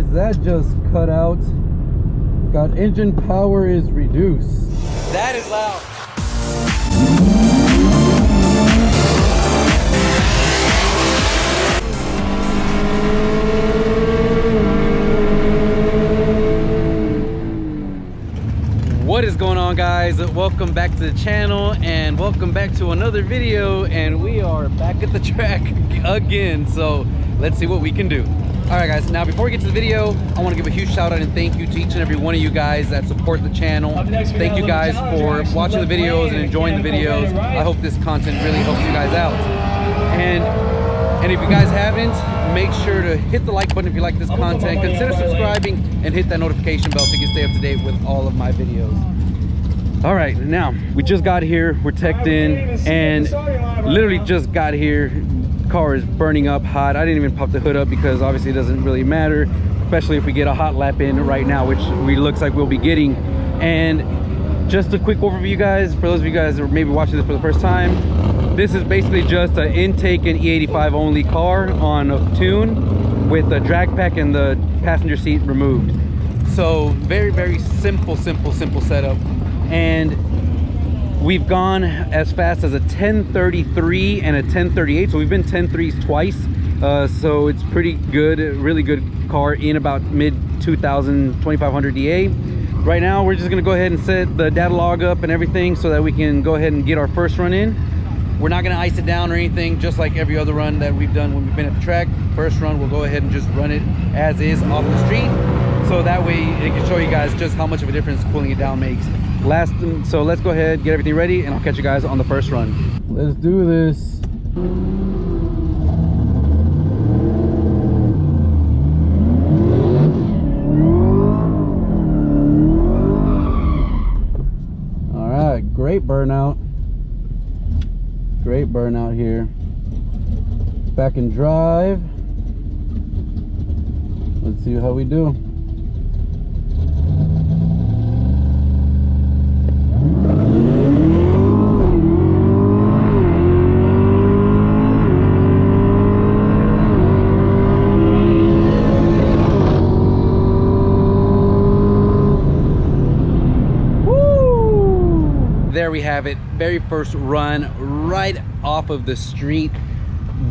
guys, that just cut out. Got engine power is reduced. That is loud. What is going on, guys? Welcome back to the channel and welcome back to another video, and we are back at the track again, so let's see what we can do. All right, guys, now before we get to the video, I want to give a huge shout out and thank you to each and every one of you guys that support the channel. Thank you guys for watching the videos and enjoying the videos. I hope this content really helps you guys out. And if you guys haven't, make sure to hit the like button if you like this content. Consider subscribing and hit that notification bell so you can stay up to date with all of my videos. All right, now we just got here, we're teched in, and literally just got here. Car is burning up hot. I didn't even pop the hood up because obviously it doesn't really matter, especially if we get a hot lap in right now, which we looks like we'll be getting. And just a quick overview, guys, for those of you guys that are maybe watching this for the first time, this is basically just an intake and E85 only car on a tune with the drag pack and the passenger seat removed. So very simple setup. And we've gone as fast as a 1033 and a 1038, so we've been 10.3s twice. So it's pretty good, really good car in about mid 2000, 2500 DA. Right now we're just gonna go ahead and set the data log up and everything so that we can go ahead and get our first run in. We're not gonna ice it down or anything, just like every other run that we've done when we've been at the track. First run, we'll go ahead and just run it as is off the street, so that way it can show you guys just how much of a difference cooling it down makes. So let's go ahead, get everything ready, and I'll catch you guys on the first run. Let's do this. All right, great burnout. Great burnout here. Back in drive. Let's see how we do. There we have it, very first run right off of the street.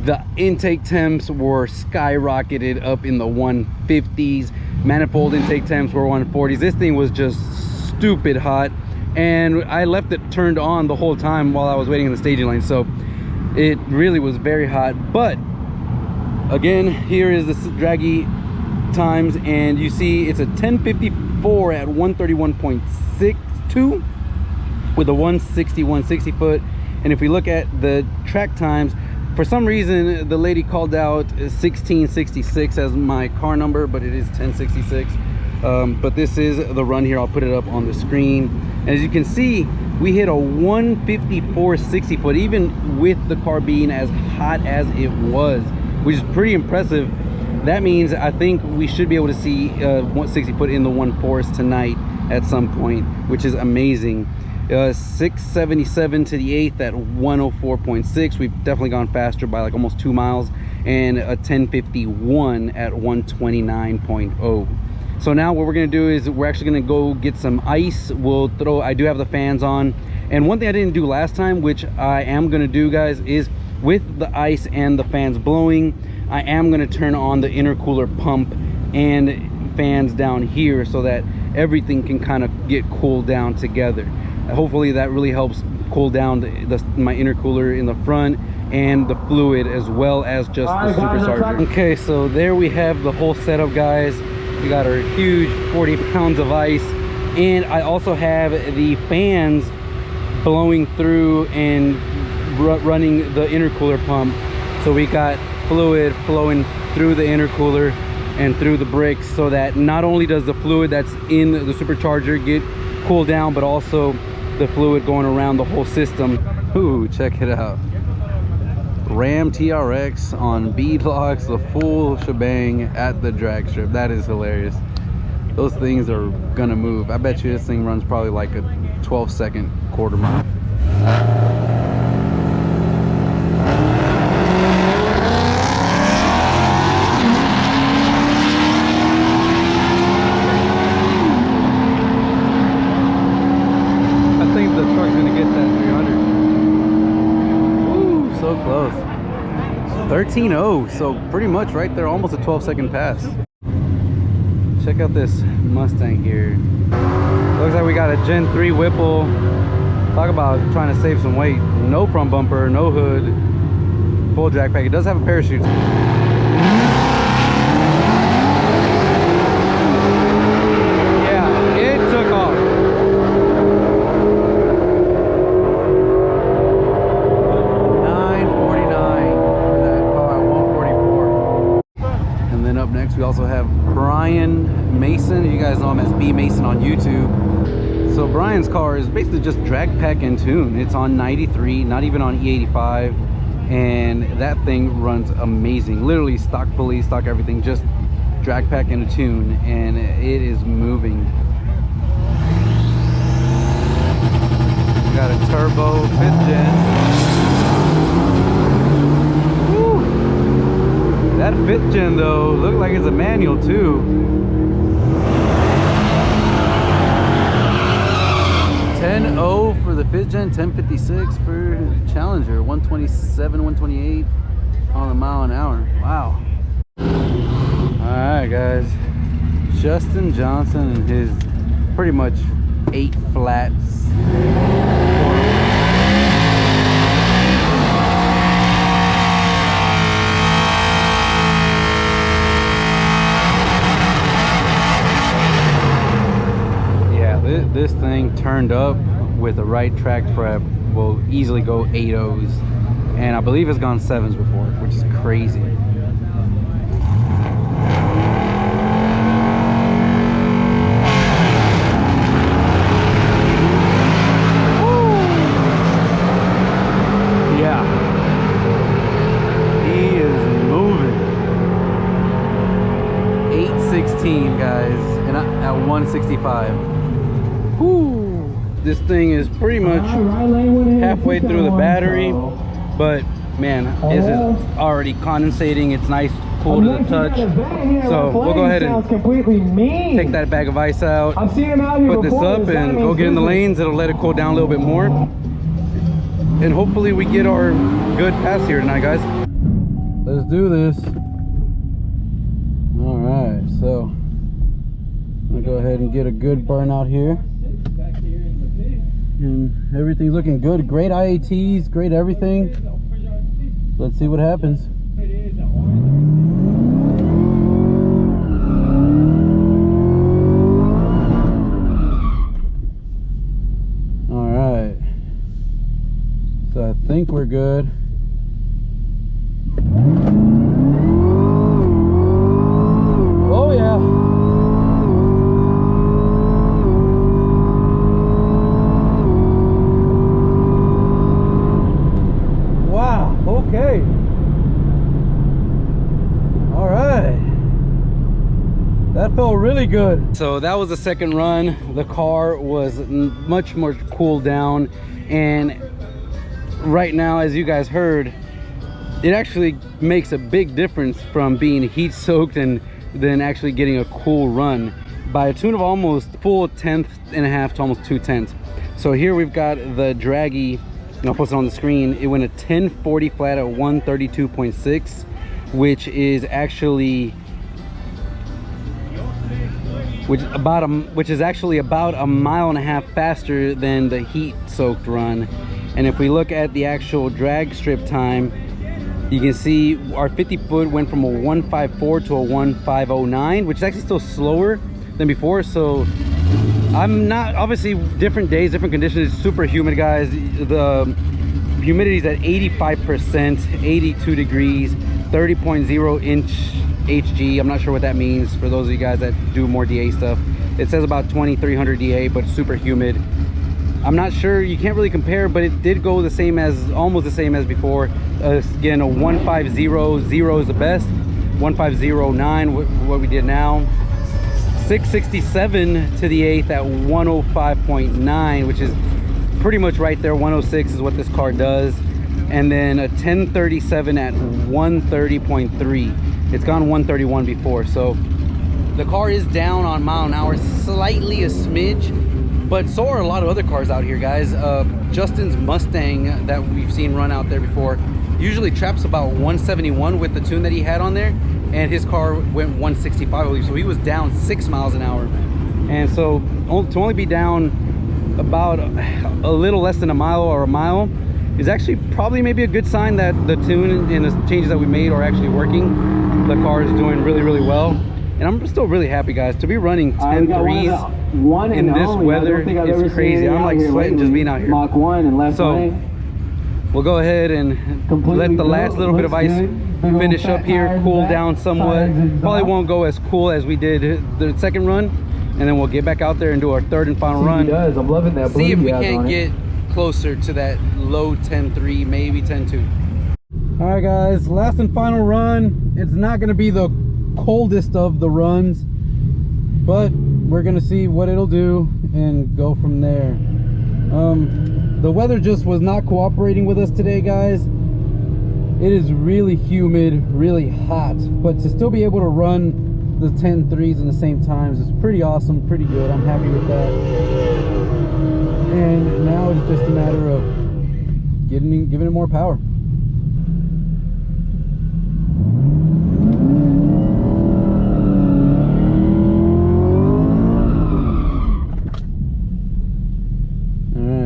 The intake temps were skyrocketed up in the 150s. Manifold intake temps were 140s. This thing was just stupid hot, and I left it turned on the whole time while I was waiting in the staging lane, so it really was very hot. But again, here is the draggy times, and you see it's a 1054 at 131.62 with a 160 foot. And if we look at the track times, for some reason the lady called out 1666 as my car number, but it is 1066. But this is the run here. I'll put it up on the screen, and as you can see, we hit a 154 60 foot, even with the car being as hot as it was, which is pretty impressive. That means I think we should be able to see 160 foot in the 1.4s tonight at some point, which is amazing. 677 to the 8th at 104.6. We've definitely gone faster by like almost 2 miles, and a 1051 at 129.0. So now what we're gonna do is we're actually gonna go get some ice. I do have the fans on, and one thing I didn't do last time, which I am gonna do, guys, is with the ice and the fans blowing, I am gonna turn on the intercooler pump and fans down here so that everything can kind of get cooled down together. Hopefully that really helps cool down my intercooler in the front and the fluid, as well as just the supercharger. Okay, so there we have the whole setup, guys. We got our huge 40 pounds of ice, and I also have the fans blowing through and running the intercooler pump. So we got fluid flowing through the intercooler and through the brakes, so that not only does the fluid that's in the supercharger get cooled down, but also the fluid going around the whole system. Ooh, check it out. Ram TRX on bead locks, the full shebang at the drag strip. That is hilarious. Those things are gonna move. I bet you this thing runs probably like a 12-second quarter mile. 13.0, so pretty much right there, almost a 12-second pass. Check out this Mustang here. Looks like we got a Gen 3 Whipple. Talk about trying to save some weight. No front bumper, no hood, full drag pack. It does have a parachute. Yeah, it took off. Next we also have Brian Mason. You guys know him as B Mason on YouTube. So Brian's car is basically just drag pack and tune. It's on 93, not even on E85, and that thing runs amazing. Literally stock pulley, stock everything, just drag pack and a tune, and it is moving. We got a turbo 5th gen. That 5th gen though, look like it's a manual too. 10.0 for the 5th gen, 10.56 for Challenger, 127, 128 on the mile an hour. Wow. Alright guys, Justin Johnson and his pretty much 8 flats. This thing turned up with the right track prep will easily go 8.0s, and I believe it's gone 7s before, which is crazy. Yeah, he is moving. 816 guys, and at 165. Whew. This thing is pretty much halfway through the battery, but man, this is already condensating. It's nice, cool to the touch. So we'll go ahead and take that bag of ice out, put this up, and go get in the lanes. It'll let it cool down a little bit more, and hopefully we get our good pass here tonight, guys. Let's do this. All right, so I'm gonna go ahead and get a good burnout here. And everything's looking good. Great IATs, great everything. Let's see what happens. All right, so I think we're good. Oh yeah. Okay. All right. That felt really good. So that was the second run. The car was much more cooled down, and right now, as you guys heard, it actually makes a big difference from being heat soaked and then actually getting a cool run by a tune of almost full 1/10 and a half to almost 2/10. So here we've got the draggy. I'll post it on the screen. It went a 1040 flat at 132.6, which is actually about a mile and a half faster than the heat soaked run. And if we look at the actual drag strip time, you can see our 50 foot went from a 154 to a 1509, which is actually still slower than before. So I'm not, obviously different days, different conditions. It's super humid, guys. The humidity is at 85%, 82 degrees, 30.0 inch HG. I'm not sure what that means for those of you guys that do more DA stuff. It says about 2300 DA, but super humid. I'm not sure, you can't really compare, but it did go the same as, almost the same as before. Again, a 1500 is the best, 1509 what we did now. 667 to the 8th at 105.9, which is pretty much right there. 106 is what this car does. And then a 1037 at 130.3. It's gone 131 before, so the car is down on mile an hour slightly, a smidge, but so are a lot of other cars out here, guys. Justin's Mustang that we've seen run out there before usually traps about 171 with the tune that he had on there, and his car went 165, I believe. So he was down 6 miles an hour. And so to only be down about a little less than a mile or a mile is actually probably maybe a good sign that the tune and the changes that we made are actually working. The car is doing really, really well. And I'm still really happy, guys, to be running 10.3s in this weather. It's crazy. I'm like sweating just being out here. Mach 1 and left lane. We'll go ahead and let the last little bit of ice finish up here, cool down somewhat. Probably won't go as cool as we did the second run, and then we'll get back out there and do our third and final run. I'm loving that. See if we can't get closer to that low 10.3, maybe 10.2. All right, guys, last and final run. It's not going to be the coldest of the runs, but we're going to see what it'll do and go from there. The weather just was not cooperating with us today, guys. It is really humid, really hot, but to still be able to run the 10.3s in the same times is pretty awesome, pretty good. I'm happy with that. And now it's just a matter of giving it more power.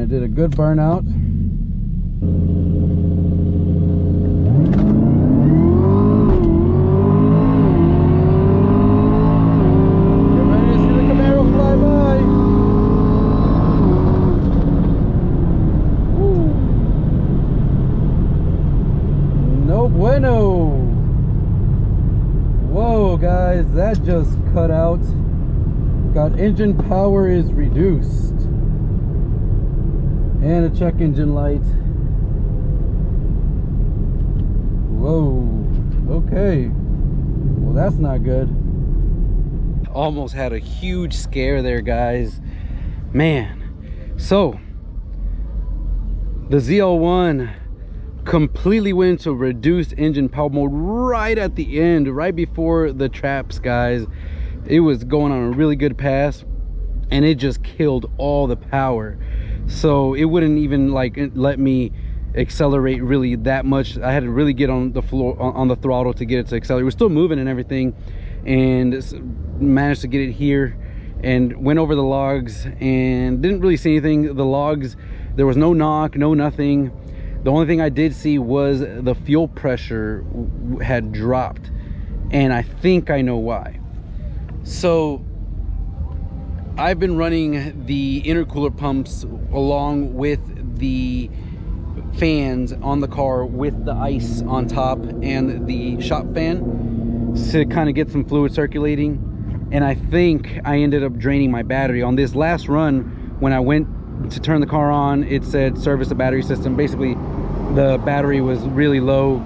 Did a good burnout. Get ready to see the Camaro fly by. Woo. No bueno. Whoa, guys, that just cut out. Got engine power is reduced. And a check engine light. Whoa, okay. Well, that's not good. Almost had a huge scare there, guys. Man. So, the ZL1 completely went to reduced engine power mode right at the end, right before the traps, guys. It was going on a really good pass, and it just killed all the power. So it wouldn't even like let me accelerate really that much. I had to really get on the floor, on the throttle, to get it to accelerate. We're still moving and everything, and managed to get it here and went over the logs and didn't really see anything. The logs, there was no knock, no nothing. The only thing I did see was the fuel pressure had dropped, and I think I know why. So I've been running the intercooler pumps along with the fans on the car with the ice on top and the shop fan to kind of get some fluid circulating. And I think I ended up draining my battery. On this last run, when I went to turn the car on, it said service the battery system. Basically, the battery was really low.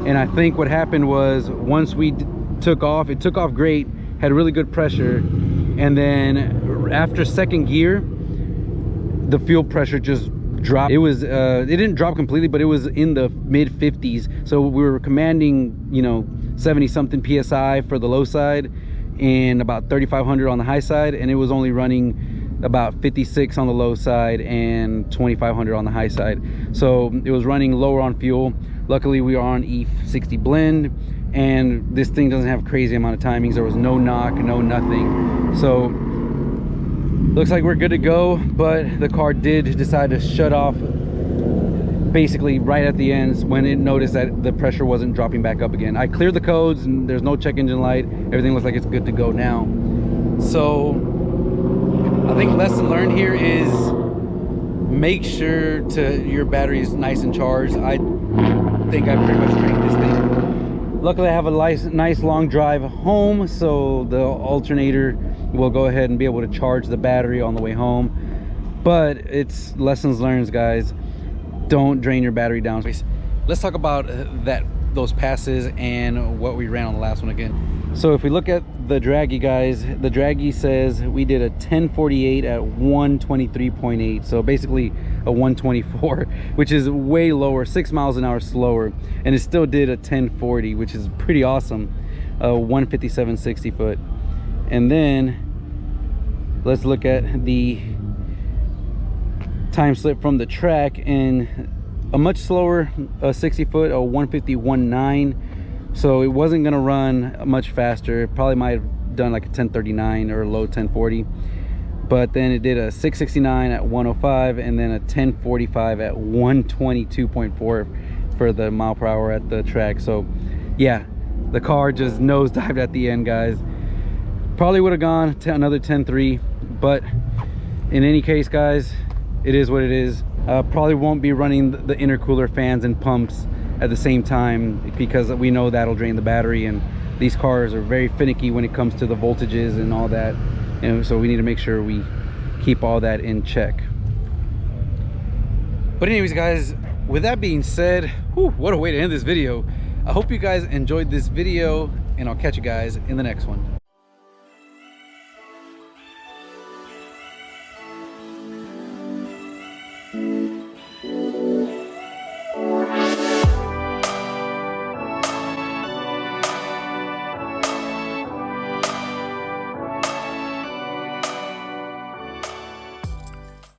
And I think what happened was, once we took off, it took off great, had really good pressure, and then after second gear, the fuel pressure just dropped. It was it didn't drop completely, but it was in the mid 50s. So we were commanding, you know, 70 something psi for the low side and about 3,500 on the high side, and it was only running about 56 on the low side and 2,500 on the high side. So it was running lower on fuel. Luckily we are on E60 blend, and this thing doesn't have crazy amount of timings. There was no knock, no nothing. So looks like we're good to go, but the car did decide to shut off basically right at the end when it noticed that the pressure wasn't dropping back up again. I cleared the codes and there's no check engine light. Everything looks like it's good to go now. So I think lesson learned here is make sure your battery is nice and charged. I think I pretty much drained this thing. Luckily I have a nice long drive home, so the alternator will go ahead and be able to charge the battery on the way home. But it's lessons learned, guys. Don't drain your battery down. Let's talk about those passes and what we ran on the last one again. So if we look at the draggy, guys, the draggy says we did a 1048 at 123.8, so basically a 124, which is way lower, 6 miles an hour slower, and it still did a 1040, which is pretty awesome. 157 60 foot. And then let's look at the time slip from the track, and a much slower 60 foot, a 151.9, so it wasn't gonna run much faster. It probably might have done like a 1039 or a low 1040, but then it did a 669 at 105 and then a 1045 at 122.4 for the mile per hour at the track. So yeah, the car just nosedived at the end, guys. Probably would have gone to another 10.3, but in any case, guys, it is what it is. Probably won't be running the intercooler fans and pumps at the same time, because we know that'll drain the battery, and these cars are very finicky when it comes to the voltages and all that, and so we need to make sure we keep all that in check. But anyways, guys, with that being said, whew, what a way to end this video. I hope you guys enjoyed this video, and I'll catch you guys in the next one.